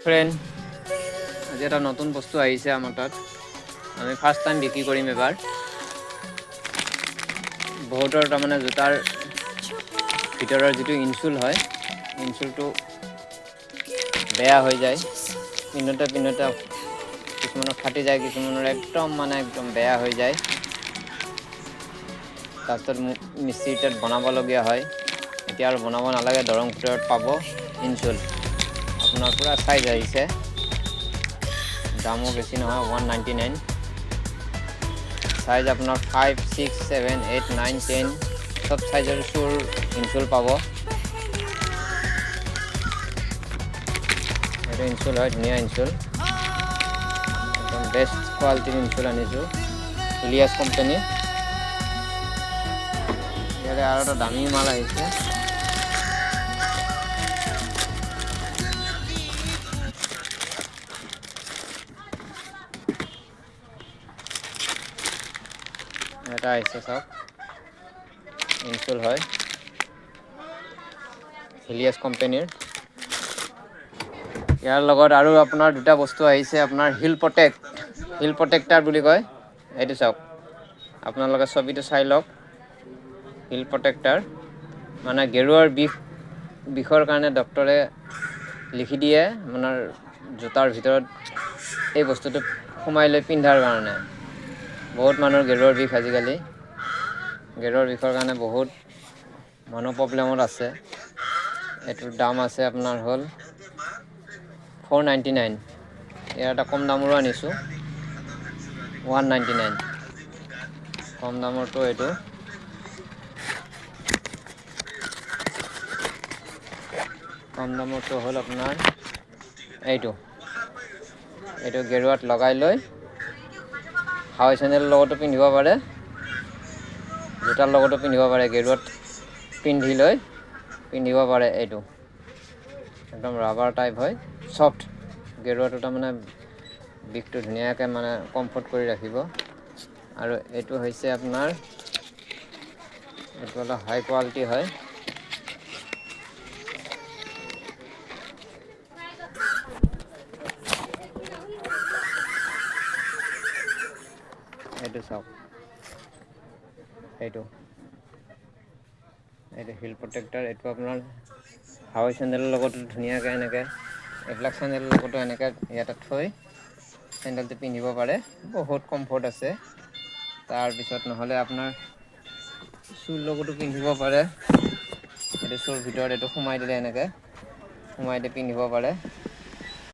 Friend, আজি এটা নতুন বস্তু আহিছে আমাৰ তাত। আমি ফাৰ্ষ্ট টাইম বিক্ৰী কৰিম এবাৰ। বহুতৰ তাৰমানে জোতাৰ ভিতৰৰ যিটো ইনচুল হয়, ইনচুলটো বেয়া হৈ যায়। পিন্ধোতে কিছুমানৰ ফাটি যায়, কিছুমানৰ একদম বেয়া হৈ যায়। তাৰপিছত মিস্ত্ৰী তাত বনাবলগীয়া হয়। এতিয়া আৰু বনাব নালাগে, দৰং ভিতৰত পাব ইনচুল। আপোনাৰ পুৰা চাইজ আহিছে, দামো বেছি নহয়, 199। চাইজ আপোনাৰ 5, 6, 7, 8, 9, 10 চব চাইজৰ শ্বুৰ ইনচুল পাব। এইটো ইনচুল হয়, ধুনীয়া ইনচুল, একদম বেষ্ট কোৱালিটিৰ ইনচুল আনিছোঁ, ইলিয়াছ কোম্পানী। ইয়াৰে আৰু এটা দামী মাল আহিছে। এটা আহিছে চাওক, ইনচুল হয়, ইলিয়াছ কোম্পানীৰ। ইয়াৰ লগত আৰু আপোনাৰ দুটা বস্তু আহিছে, আপোনাৰ হিল প্ৰটেক্টাৰ বুলি কয়। এইটো চাওক, আপোনালোকে ছবিটো চাই লওক। হিল প্ৰটেক্টাৰ মানে গেৰুৱাৰ বিষৰ কাৰণে ডক্তৰে লিখি দিয়ে আপোনাৰ জোতাৰ ভিতৰত এই বস্তুটো সোমাই লৈ পিন্ধাৰ কাৰণে। বহুত মানুহৰ গেৰুৱাৰ বিষ আজিকালি, গেৰুৱাৰ বিষৰ কাৰণে বহুত মানুহ প্ৰব্লেমত আছে। এইটোৰ দাম আছে আপোনাৰ হ'ল 499। ইয়াৰ এটা কম দামৰো আনিছোঁ, 199। কম দামৰটো এইটো। কম দামৰটো হ'ল আপোনাৰ এইটো গেৰুৱাত লগাই লৈ হাৱাই চেণ্ডেলৰ লগতো পিন্ধিব পাৰে, জোতাৰ লগতো পিন্ধিব পাৰে। গেৰুৱাত পিন্ধিব পাৰে। এইটো একদম ৰাবাৰ টাইপ হয়, চফ্ট। গেৰুৱাটো তাৰমানে বিষটো ধুনীয়াকৈ মানে কমফৰ্ট কৰি ৰাখিব। আৰু এইটো হৈছে আপোনাৰ, এইটো অলপ হাই কোৱালিটি হয়। এইটো চাওক, এইটো হিল প্ৰটেক্টাৰ। এইটো আপোনাৰ হাৱাই চেণ্ডেলৰ লগতো ধুনীয়াকৈ এনেকৈ, এইবিলাক চেণ্ডেলৰ লগতো এনেকৈ ইয়াতে থৈ চেণ্ডেলটো পিন্ধিব পাৰে, বহুত কমফৰ্ট আছে। তাৰপিছত নহ'লে আপোনাৰ চুৰ লগতো পিন্ধিব পাৰে। এইটো চুৰ ভিতৰত এইটো সোমাই দিলে, এনেকৈ সোমাই দি পিন্ধিব পাৰে।